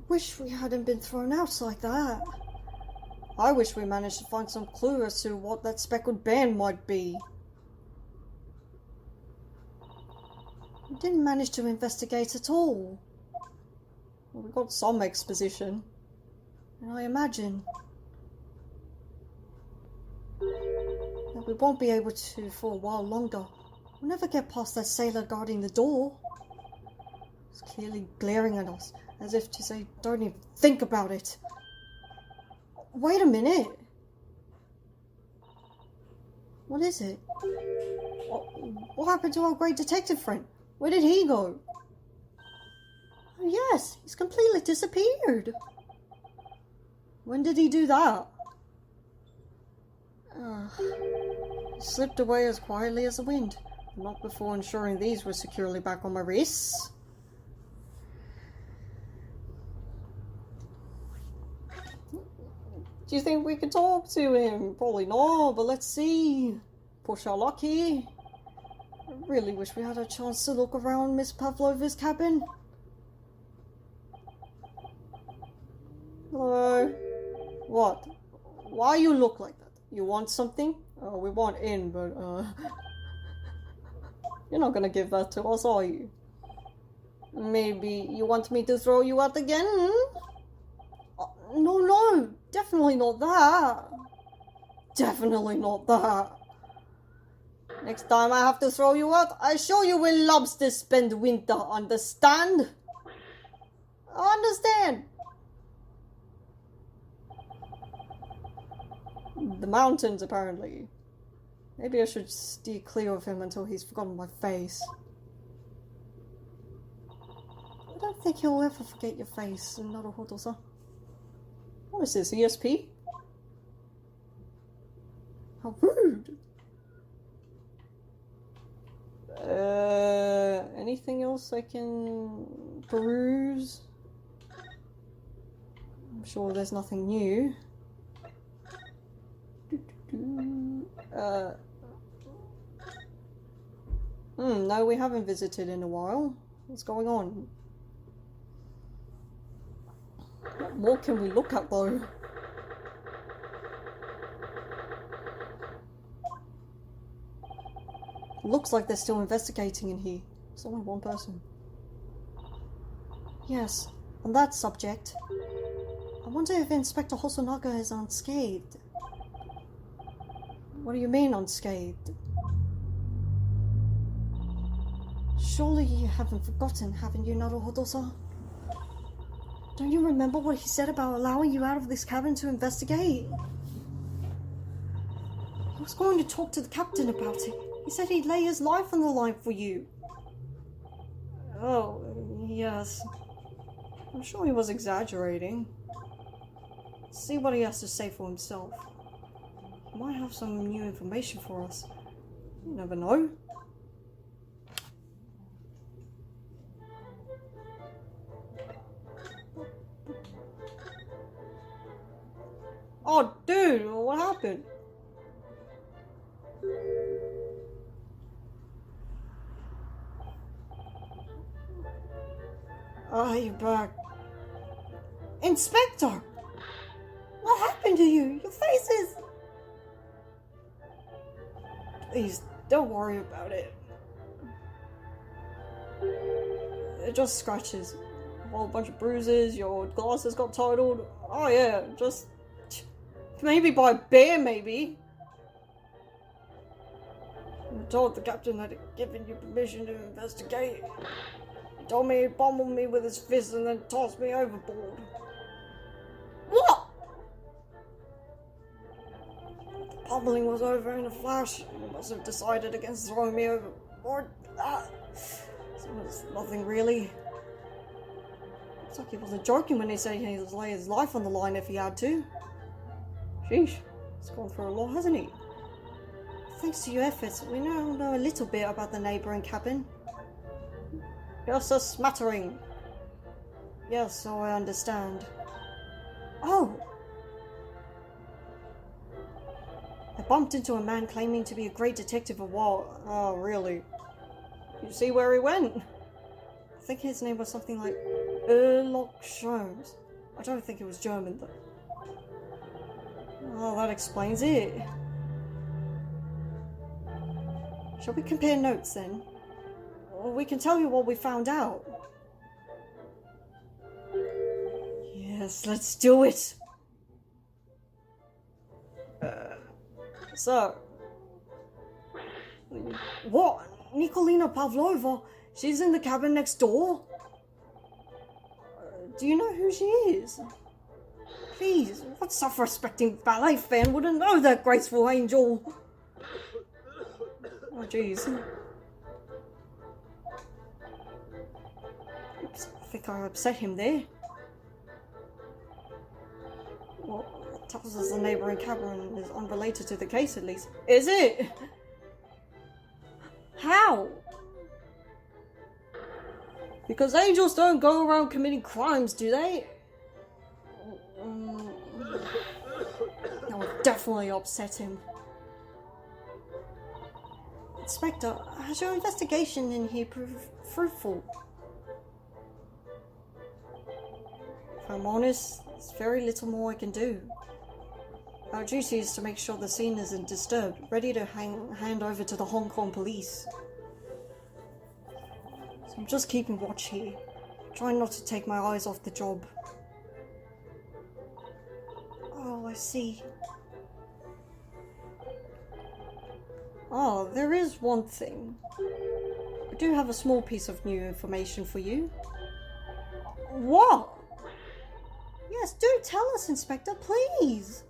wish we hadn't been thrown out like that. I wish we managed to find some clue as to what that speckled band might be. We didn't manage to investigate at all. Well, we got some exposition. And I imagine that we won't be able to for a while longer. We'll never get past that sailor guarding the door. He's clearly glaring at us, as if to say, don't even think about it. Wait a minute. What is it? What happened to our great detective friend? Where did he go? Oh yes, he's completely disappeared. When did he do that? He slipped away as quietly as the wind, not before ensuring these were securely back on my wrists. Do you think we could talk to him? Probably not, but let's see. Push our luck here. I really wish we had a chance to look around Miss Pavlova's cabin. Hello? What? Why you look like that? You want something? We want in, but you're not gonna give that to us, are you? Maybe you want me to throw you out again? No, definitely not that. Definitely not that. Next time I have to throw you out, I show you where lobsters spend winter, understand? Understand? The mountains, apparently. Maybe I should steer clear of him until he's forgotten my face. I don't think he'll ever forget your face, Naruhodo-san. What is this, ESP? How rude! Anything else I can peruse? I'm sure there's nothing new. No, we haven't visited in a while. What's going on? What more can we look at though? Looks like they're still investigating in here. There's only one person. Yes, on that subject, I wonder if Inspector Hosonaga is unscathed. What do you mean unscathed? Surely you haven't forgotten, haven't you, Naruhodo-san? Don't you remember what he said about allowing you out of this cabin to investigate? He was going to talk to the captain about it. He said he'd lay his life on the line for you. Oh, yes. I'm sure he was exaggerating. See what he has to say for himself. He might have some new information for us. You never know. Oh, dude, what happened? Are you back? Inspector! What happened to you? Your face is... Please, don't worry about it. It just scratches. A whole bunch of bruises, your glasses got totaled. Oh yeah, just... Maybe by a bear, maybe. I told the captain that he'd given you permission to investigate. He told me he'd pummel me with his fist and then toss me overboard. What? The pummeling was over in a flash. He must have decided against throwing me overboard. So it was nothing really. Looks like he wasn't joking when he said he'd lay his life on the line if he had to. Sheesh, he's gone through a lot, hasn't he? Thanks to your efforts, we now know a little bit about the neighbouring cabin. Just a smattering. Yes, so I understand. Oh! I bumped into a man claiming to be a great detective of what? Oh, really? You see where he went? I think his name was something like Erlock Sholmes. I don't think it was German though. Oh, that explains it. Shall we compare notes then? We can tell you what we found out. Yes, let's do it. So, what? Nikolina Pavlova? She's in the cabin next door? Do you know who she is? Please, what self-respecting ballet fan wouldn't know that graceful angel? Oh, jeez. Oops, I think I upset him there. Well, it tells us the neighbouring cabin is unrelated to the case, at least. Is it? How? Because angels don't go around committing crimes, do they? That would definitely upset him. Inspector, has your investigation in here proved fruitful? If I'm honest, there's very little more I can do. Our duty is to make sure the scene isn't disturbed, ready to hand over to the Hong Kong police. So I'm just keeping watch here, trying not to take my eyes off the job. Oh, I see. Oh, there is one thing. I do have a small piece of new information for you. What? Yes, do tell us, Inspector, please.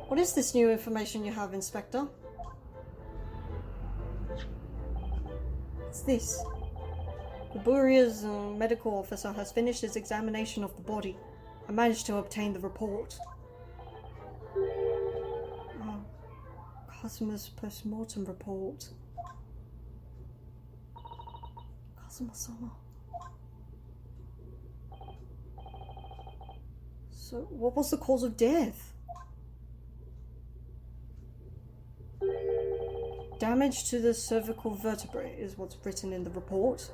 What is this new information you have, Inspector? What's this? The Buria's medical officer has finished his examination of the body. I managed to obtain the report. Oh, Cosimo's post-mortem report. Cosimo-sama. So, what was the cause of death? Damage to the cervical vertebrae is what's written in the report.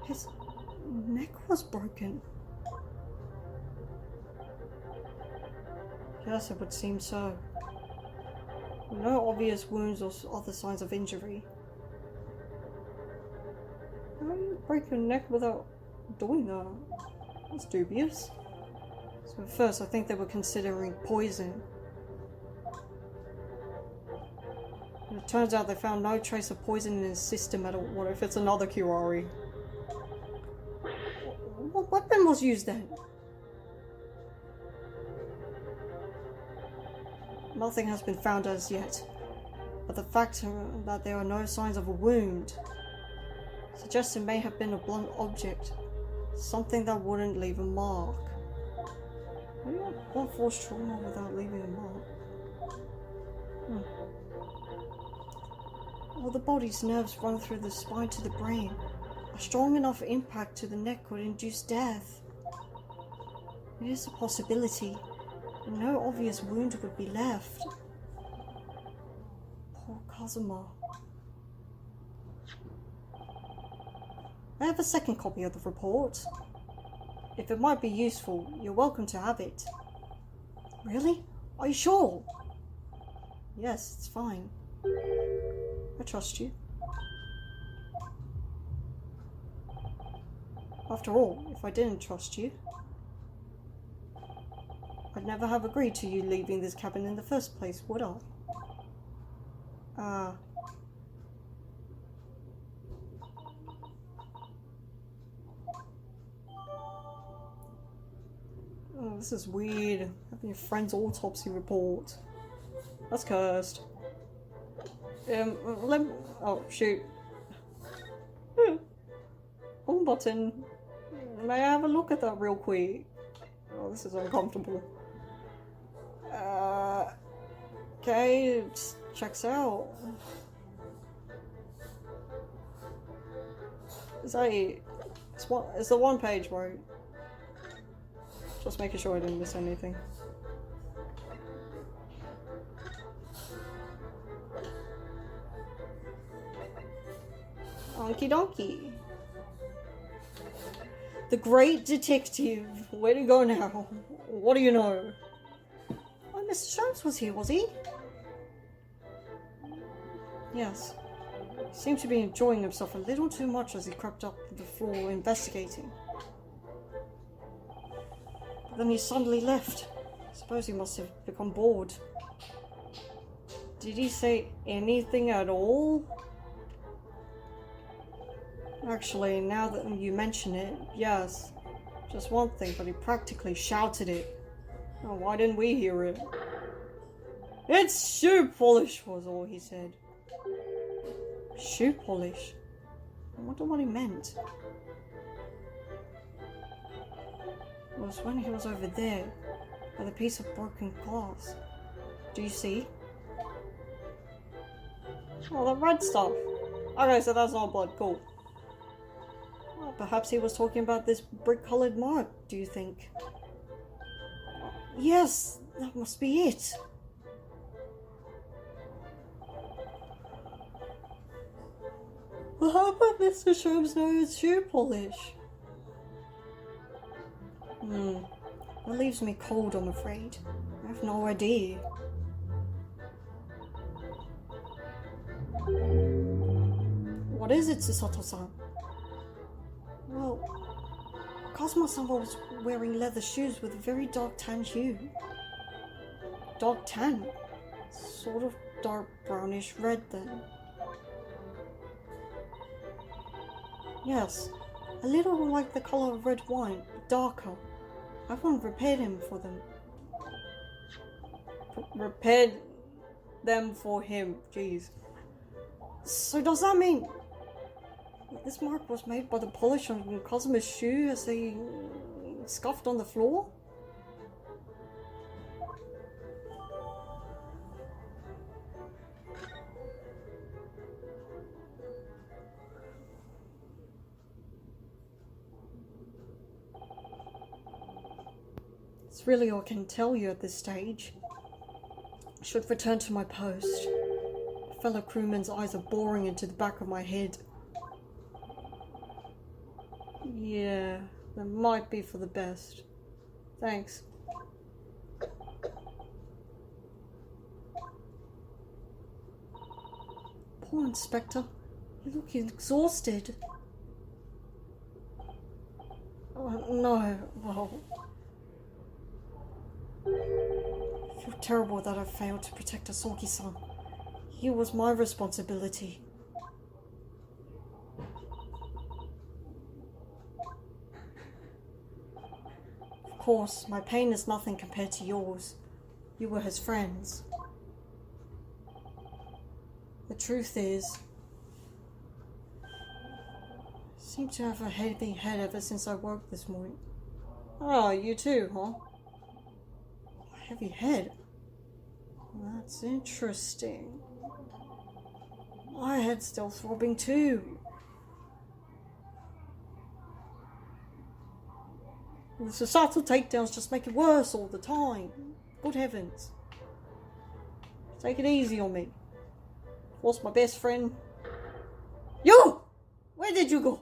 His neck was broken. Yes, it would seem so. No obvious wounds or other signs of injury. How do you break your neck without doing that? That's dubious. So at first I think they were considering poison. And it turns out they found no trace of poison in his system at all. What if it's another Curari? What weapon was used then? Nothing has been found as yet, but the fact that there are no signs of a wound suggests it may have been a blunt object, something that wouldn't leave a mark. How do you blunt force trauma without leaving a mark? Well, the body's nerves run through the spine to the brain. A strong enough impact to the neck could induce death. It is a possibility, and no obvious wound would be left. Poor Cosimo. I have a second copy of the report. If it might be useful, you're welcome to have it. Really? Are you sure? Yes, it's fine. I trust you. After all, if I didn't trust you, I'd never have agreed to you leaving this cabin in the first place, would I? Oh, this is weird. Having your friend's autopsy report. That's cursed. Oh, shoot. Home button. May I have a look at that real quick? Oh, this is uncomfortable. Okay, it checks out. Is that it? It's the one page, right? Just making sure I didn't miss anything. Okie dokie. The great detective. Where to go now? What do you know? Oh, Mr. Jones was here, was he? Yes. He seemed to be enjoying himself a little too much as he crept up the floor investigating. But then he suddenly left. I suppose he must have become bored. Did he say anything at all? Actually, now that you mention it, yes. Just one thing, but he practically shouted it. Oh, why didn't we hear it? It's shoe polish, was all he said. Shoe polish? I wonder what he meant. It was when he was over there, with a piece of broken glass. Do you see? Oh, the red stuff. Okay, so that's not blood. Cool. Well, perhaps he was talking about this brick-colored mark, do you think? Yes, that must be it. Well, how about Mr. Sherm's nose shoe polish? That leaves me cold, I'm afraid. I have no idea. What is it, Susato-san? Well, Cosmo-san was wearing leather shoes with a very dark tan hue. Dark tan? Sort of dark brownish red then. Yes, a little like the color of red wine, but darker. I won't repaired him for them. Repaired them for him, jeez. So does that mean this mark was made by the polish on Cosmo's shoe as they scuffed on the floor? It's really all I can tell you at this stage. I should return to my post. Fellow crewmen's eyes are boring into the back of my head. Yeah, that might be for the best. Thanks. Poor Inspector. You look exhausted. Oh, no. Well, I feel terrible that I failed to protect Asoki-san. He was my responsibility. Of course, my pain is nothing compared to yours. You were his friends. The truth is, I seem to have a heavy head ever since I woke this morning. Oh, you too, huh? A heavy head? That's interesting. My head's still throbbing too. The societal takedowns just make it worse all the time. Good heavens. Take it easy on me. Lost my best friend. You! Where did you go?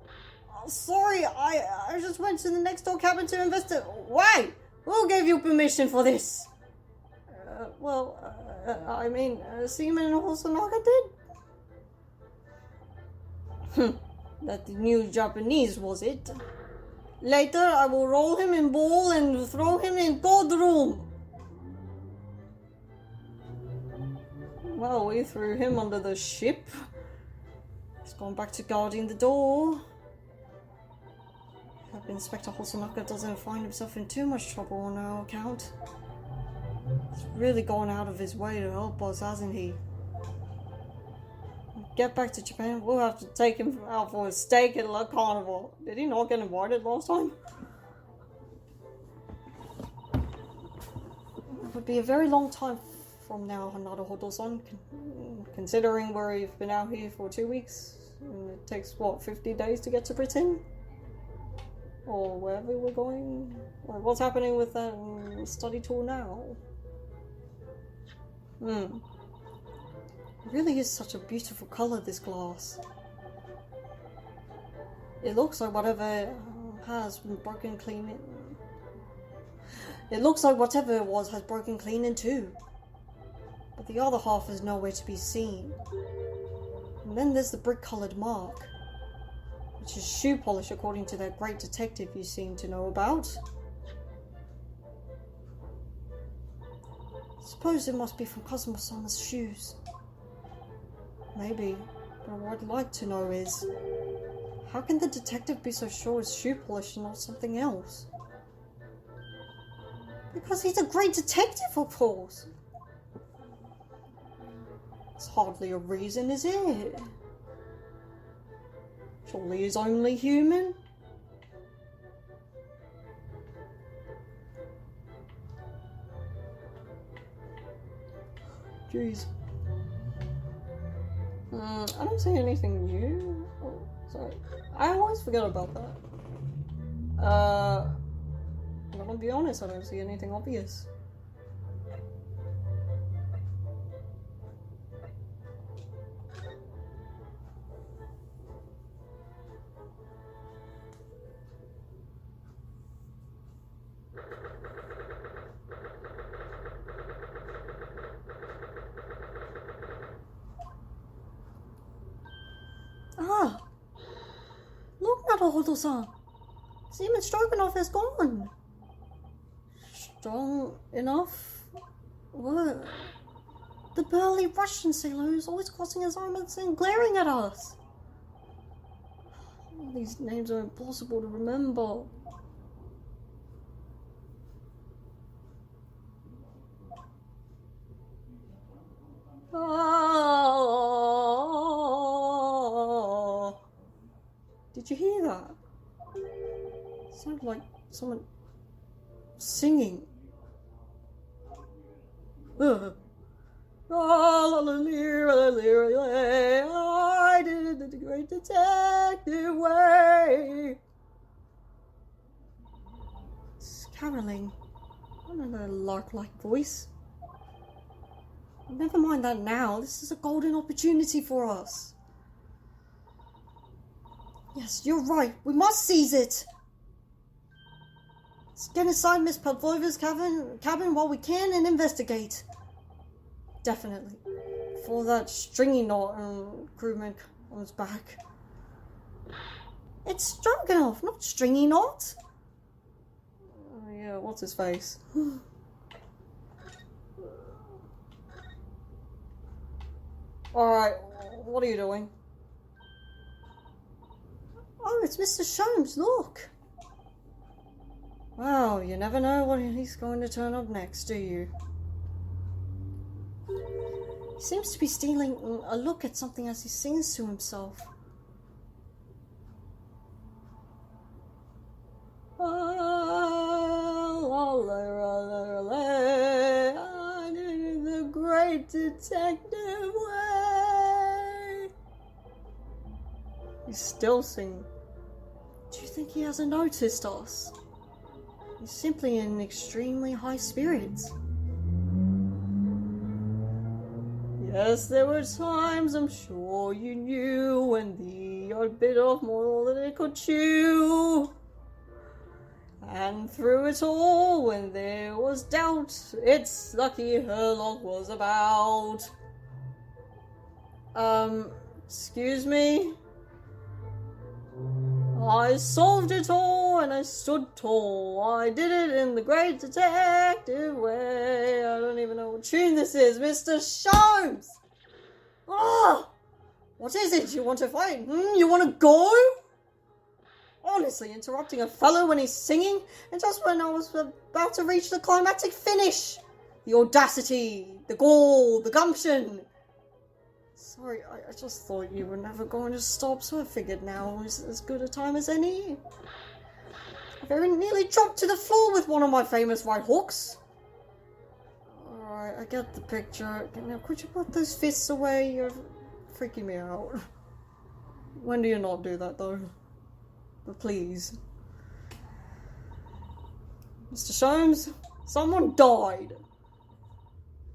Oh, sorry, I just went to the next door cabin to investigate. Why? Who gave you permission for this? I mean, Seaman Hosonaga did? That new Japanese, was it? Later, I will roll him in bowl and throw him in cold room. Well, we threw him under the ship. He's gone back to guarding the door. Hope Inspector Hosonaga doesn't find himself in too much trouble on our account. He's really gone out of his way to help us, hasn't he? Get back to Japan, we'll have to take him out for a steak at a carnival. Did he not get invited last time? It would be a very long time from now, Naruhodo-san, considering we've been out here for 2 weeks. And it takes, what, 50 days to get to Britain? Or wherever we're going? Like, what's happening with that study tour now? It really is such a beautiful colour, this glass. It looks like whatever has been broken clean in. It looks like whatever it was has broken clean in too. But the other half is nowhere to be seen. And then there's the brick-coloured mark, which is shoe polish according to that great detective you seem to know about. I suppose it must be from Kazuma-sama's shoes. Maybe, but what I'd like to know is, how can the detective be so sure it's shoe polish and not something else? Because he's a great detective, of course. It's hardly a reason, is it? Surely he's only human? Jeez. I don't see anything new. Oh, sorry. I always forget about that. I'm gonna be honest, I don't see anything obvious. Ah! Look, Naruhodo-san! Seaman Stroganoff is gone! Strong enough? What? The burly Russian sailor who's always crossing his arms and glaring at us! All these names are impossible to remember. Oh. Did you hear that? It sounded like someone singing. I did it the great detective way. It's caroling. Another lark-like voice. Never mind that now. This is a golden opportunity for us. Yes, you're right. We must seize it. Let's get inside Miss Pavlova's cabin while we can and investigate. Definitely. Before that stringy knot crewman comes back. It's Stroganoff, not stringy knot. Oh yeah, what's his face? Alright, what are you doing? Oh, it's Mr. Sholmes, look! Wow, you never know what he's going to turn up next, do you? He seems to be stealing a look at something as he sings to himself. I did the great detective way. He's still singing. Do you think he hasn't noticed us? He's simply in extremely high spirits. Yes, there were times, I'm sure you knew, when the yard bit off more than it could chew. And through it all, when there was doubt, it's lucky Herlock was about. Excuse me? I solved it all and I stood tall. I did it in the great detective way. I don't even know what tune this is. Mr. Sholmes! Oh! What is it? You want to fight? You want to go? Honestly, interrupting a fellow when he's singing, and just when I was about to reach the climactic finish. The audacity, the gall, the gumption. Sorry, I just thought you were never going to stop, so I figured now is as good a time as any. I very nearly dropped to the floor with one of my famous right hooks. Alright, I get the picture. Now, could you put those fists away? You're freaking me out. When do you not do that, though? But please. Mr. Sholmes, someone died.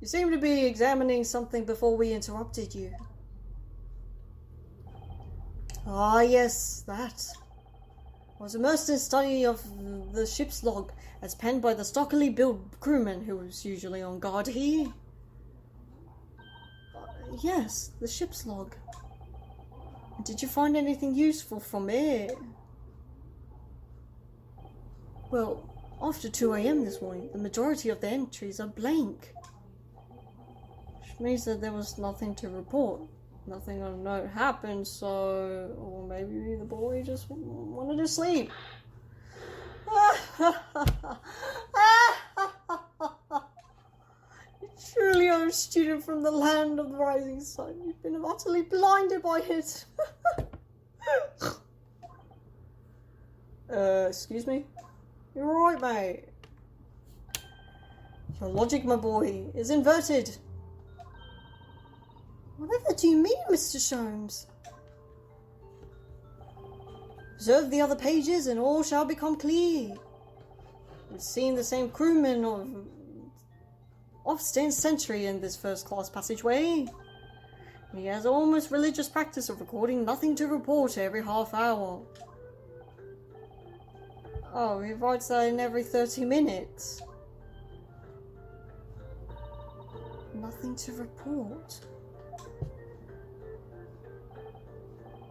You seem to be examining something before we interrupted you. Ah, yes, that. I was immersed in study of the ship's log, as penned by the stockily built crewman who was usually on guard here. Yes, the ship's log. Did you find anything useful from it? Well, after 2 a.m. this morning, the majority of the entries are blank. Which means that there was nothing to report. Nothing of note happened, so... Or maybe the boy just wanted to sleep. You truly are a student from the land of the rising sun. You've been utterly blinded by it. Excuse me? You're right, mate. Your logic, my boy, is inverted. Whatever do you mean, Mr. Sholmes? Observe the other pages and all shall become clear. We've seen the same crewman of off-stand sentry in this first-class passageway. He has almost religious practice of recording nothing to report every half hour. Oh, he writes that in every 30 minutes. Nothing to report.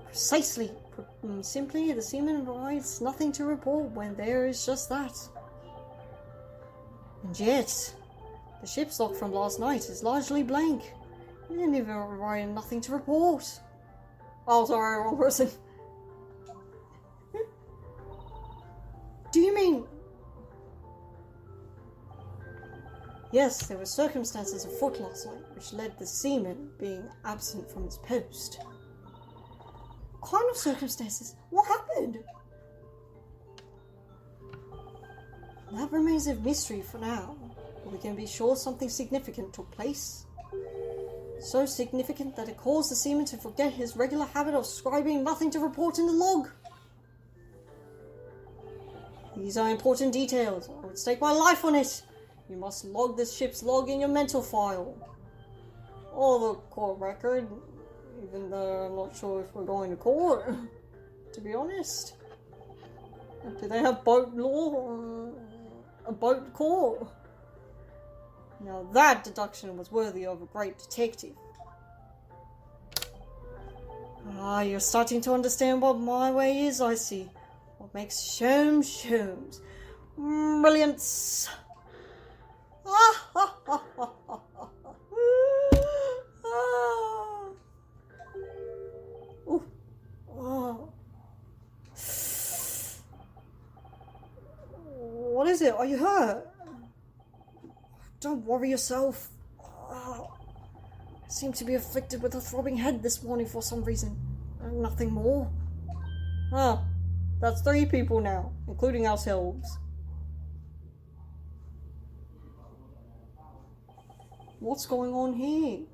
Precisely. Simply, the seaman writes nothing to report when there is just that. And yet, the ship's log from last night is largely blank. He didn't even write nothing to report. Oh, sorry, wrong person. Do you mean... Yes, there were circumstances afoot last night which led the seaman being absent from his post. What kind of circumstances? What happened? That remains a mystery for now, but we can be sure something significant took place. So significant that it caused the seaman to forget his regular habit of scribing nothing to report in the log. These are important details. I would stake my life on it. You must log this ship's log in your mental file. Or the court record, even though I'm not sure if we're going to court, to be honest. Do they have boat law? A boat court? Now that deduction was worthy of a great detective. Ah, you're starting to understand what my way is, I see. What makes Sholmes. Brilliance. Ooh. Oh. What is it? Are you hurt? Don't worry yourself. I seem to be afflicted with a throbbing head this morning for some reason. Nothing more. Ah, that's 3 people now, including ourselves. What's going on here?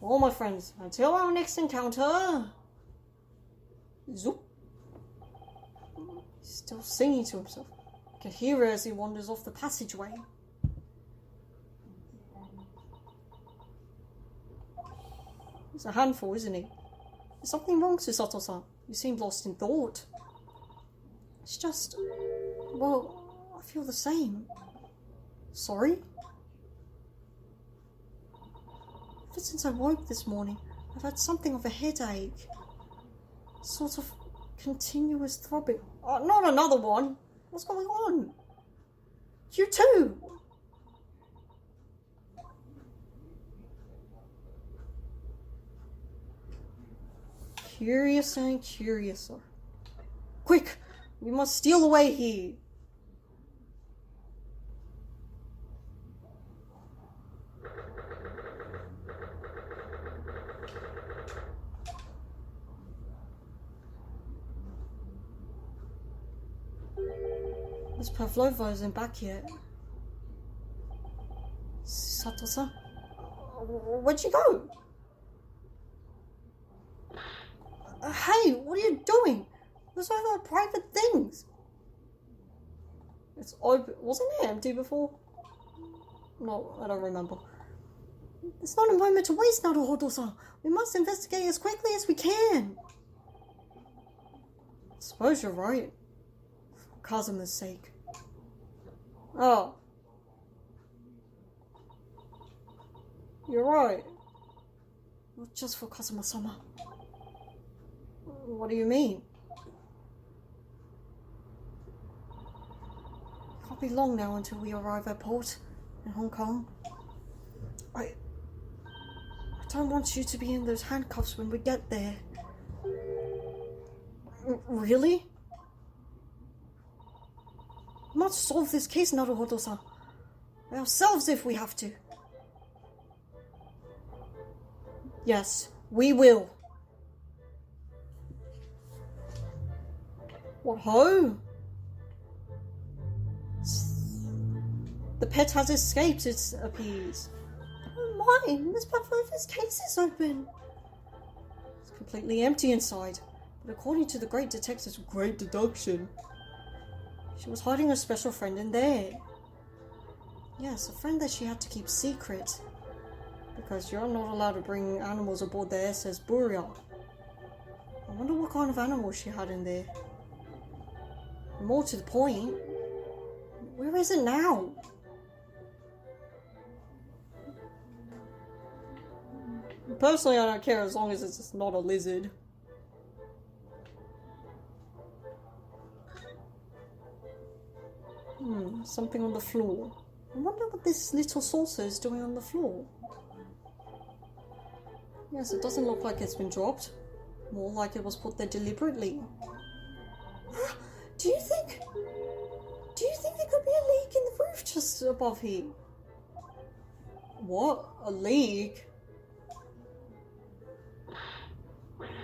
Well, my friends, until our next encounter... Zoop. He's still singing to himself. I can hear it as he wanders off the passageway. He's a handful, isn't he? There's something wrong, Susato-san. You seem lost in thought. It's just... well, I feel the same. Sorry? Ever since I woke this morning, I've had something of a headache. Sort of continuous throbbing. Oh, not another one! What's going on? You too! Curiouser and curiouser. Quick! We must steal away here! Miss Pavlova isn't back yet. Sato-san? Where'd she go? Hey, what are you doing? Those are our private things. It's open. Wasn't it empty before? No, I don't remember. It's not a moment to waste, Naruhodo-san. We must investigate as quickly as we can. I suppose you're right. Kazuma's sake. Oh. You're right. Not just for Kazuma-sama. What do you mean? It can't be long now until we arrive at port in Hong Kong. I don't want you to be in those handcuffs when we get there. Really? We must solve this case, Naruhodo-san. Ourselves if we have to. Yes, we will. What ho? The pet has escaped, it appears. Oh my, Miss Pavlova's case is open. It's completely empty inside. But according to the great detective's great deduction, she was hiding a special friend in there. Yes, a friend that she had to keep secret. Because you're not allowed to bring animals aboard the SS Buria. I wonder what kind of animals she had in there. More to the point, where is it now? Personally, I don't care as long as it's just not a lizard. Something on the floor. I wonder what this little saucer is doing on the floor. Yes, it doesn't look like it's been dropped. More like it was put there deliberately. Do you think there could be a leak in the roof just above here? What? A leak?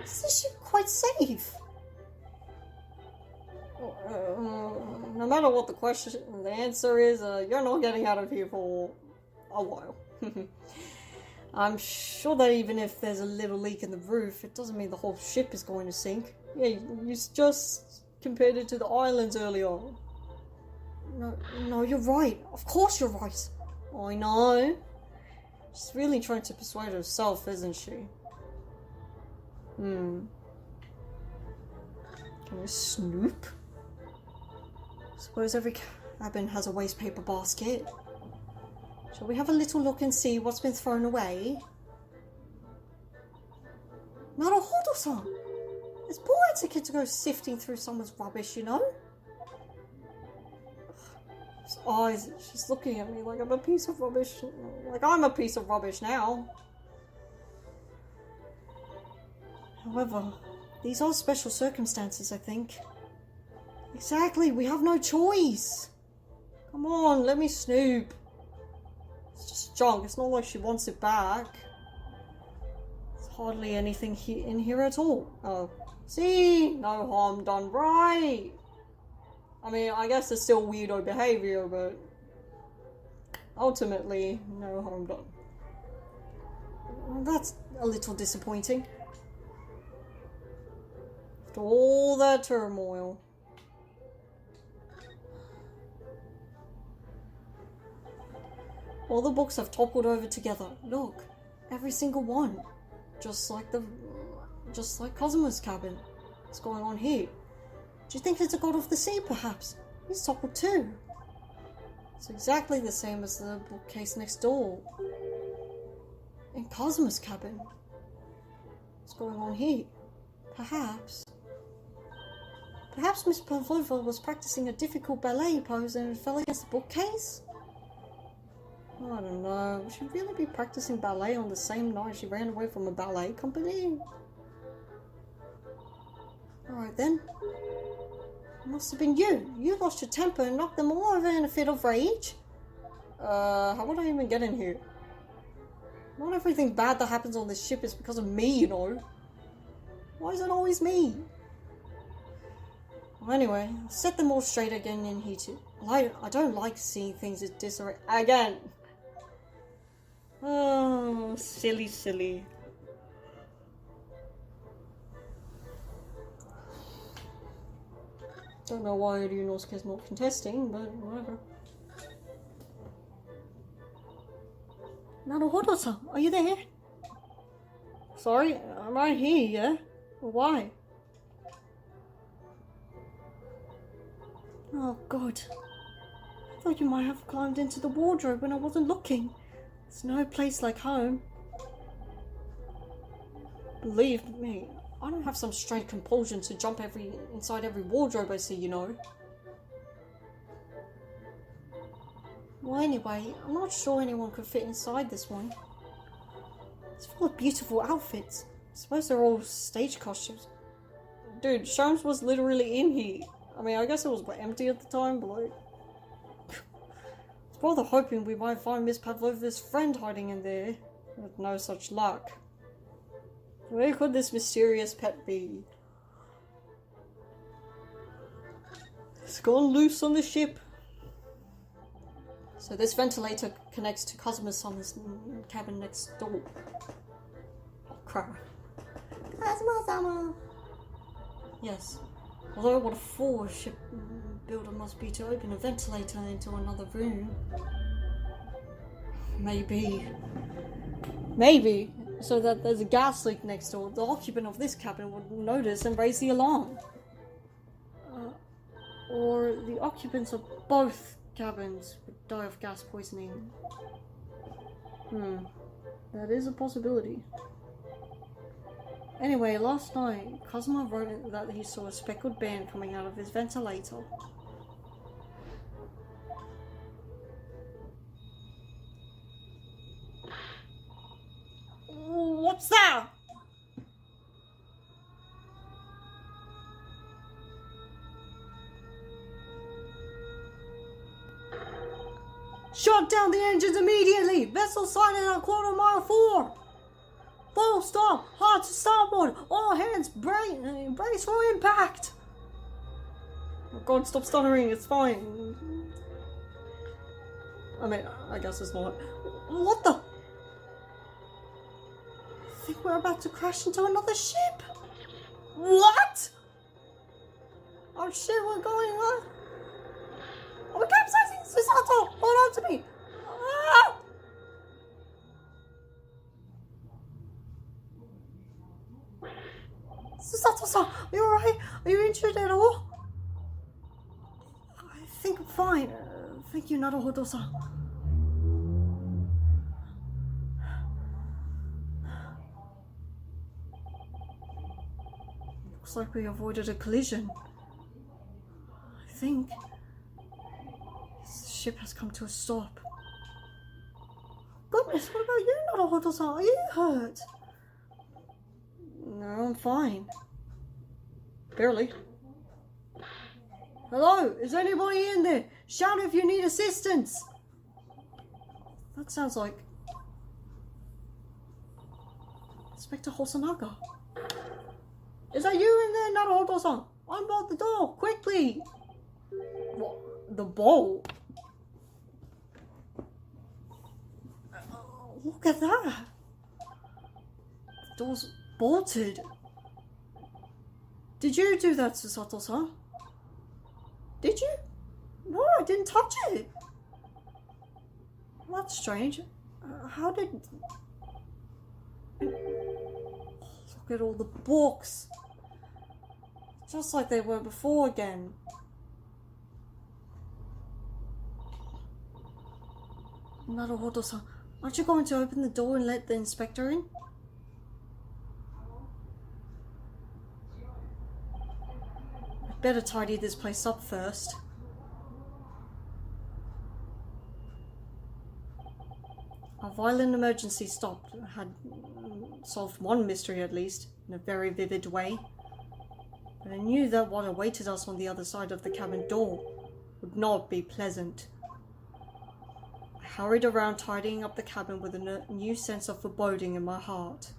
Is this ship quite safe? No matter what the answer is, you're not getting out of here for a while. I'm sure that even if there's a little leak in the roof, it doesn't mean the whole ship is going to sink. Yeah, you just compared it to the islands earlier. No, you're right. Of course you're right. I know. She's really trying to persuade herself, isn't she? Can we snoop? Suppose every cabin has a waste paper basket. Shall we have a little look and see what's been thrown away? Naruhodo-san! It's poor etiquette to go sifting through someone's rubbish, you know? His eyes, she's looking at me like I'm a piece of rubbish. Like I'm a piece of rubbish now. However, these are special circumstances, I think. Exactly, we have no choice. Come on, let me snoop. It's just junk, it's not like she wants it back. There's hardly anything in here at all. Oh, see? No harm done, right? I mean, I guess it's still weirdo behavior, but ultimately, no harm done. Well, that's a little disappointing. After all that turmoil. All the books have toppled over together. Look, every single one. Just like Kazuma's cabin. What's going on here? Do you think it's a god of the sea, perhaps? He's toppled too. It's exactly the same as the bookcase next door. In Kazuma's cabin. What's going on here? Perhaps Miss Pavlova was practicing a difficult ballet pose and fell against the bookcase? I don't know. Would she really be practicing ballet on the same night she ran away from a ballet company? Alright then. It must have been you. You lost your temper and knocked them all over in a fit of rage. How would I even get in here? Not everything bad that happens on this ship is because of me, you know. Why is it always me? Well, anyway, I'll set them all straight again in here too. I don't like seeing things in disarray again. Oh, silly. Don't know why Ryunosuke's not contesting, but whatever. Naruhodo-san, are you there? Sorry, I'm right here, yeah? Why? Oh, God. I thought you might have climbed into the wardrobe when I wasn't looking. There's no place like home. Believe me, I don't have some strange compulsion to jump inside every wardrobe I see, you know. Well, anyway, I'm not sure anyone could fit inside this one. It's full of beautiful outfits. I suppose they're all stage costumes. Dude, Sharms was literally in here. I mean, I guess it was empty at the time, but like... I was rather hoping we might find Miss Pavlova's friend hiding in there. With no such luck. Where could this mysterious pet be? It's gone loose on the ship. So this ventilator connects to Kazuma-sama's cabin next door. Oh crap. Kazuma-sama! Yes. Although what a fool a ship builder must be to open a ventilator into another room. Maybe, so that there's a gas leak next door, the occupant of this cabin would notice and raise the alarm. Or the occupants of both cabins would die of gas poisoning. That is a possibility. Anyway, last night, Kazuma wrote that he saw a speckled band coming out of his ventilator. What's that? Shut down the engines immediately! Vessel sighted at 1/4 mile 4! Full stop! Hard to starboard! All hands brace for impact! Oh god, stop stuttering, it's fine. I mean, I guess it's not. What the? I think we're about to crash into another ship. What? Oh shit, we're going on. Oh, we're capsizing! Susato! Hold on to me! Ah! Susato-san, are you alright? Are you injured at all? I think I'm fine. Thank you, Naruhodo-san. Looks like we avoided a collision. I think this ship has come to a stop. Goodness, what about you, Naruhodo-san? Are you hurt? No, I'm fine. Barely. Hello, is anybody in there? Shout if you need assistance. That sounds like Inspector Hosonaga. Is that you in there, Naruhodo-san? Unbolt the door, quickly! What? The bolt? Look at that! The door's bolted. Did you do that, Susato-san? Did you? No, I didn't touch it. Well, that's strange. How did... Look at all the books. Just like they were before again. Naruhodo-san, aren't you going to open the door and let the inspector in? I'd better tidy this place up first. Our violent emergency stop had solved one mystery at least, in a very vivid way. But I knew that what awaited us on the other side of the cabin door would not be pleasant. I hurried around tidying up the cabin with a new sense of foreboding in my heart.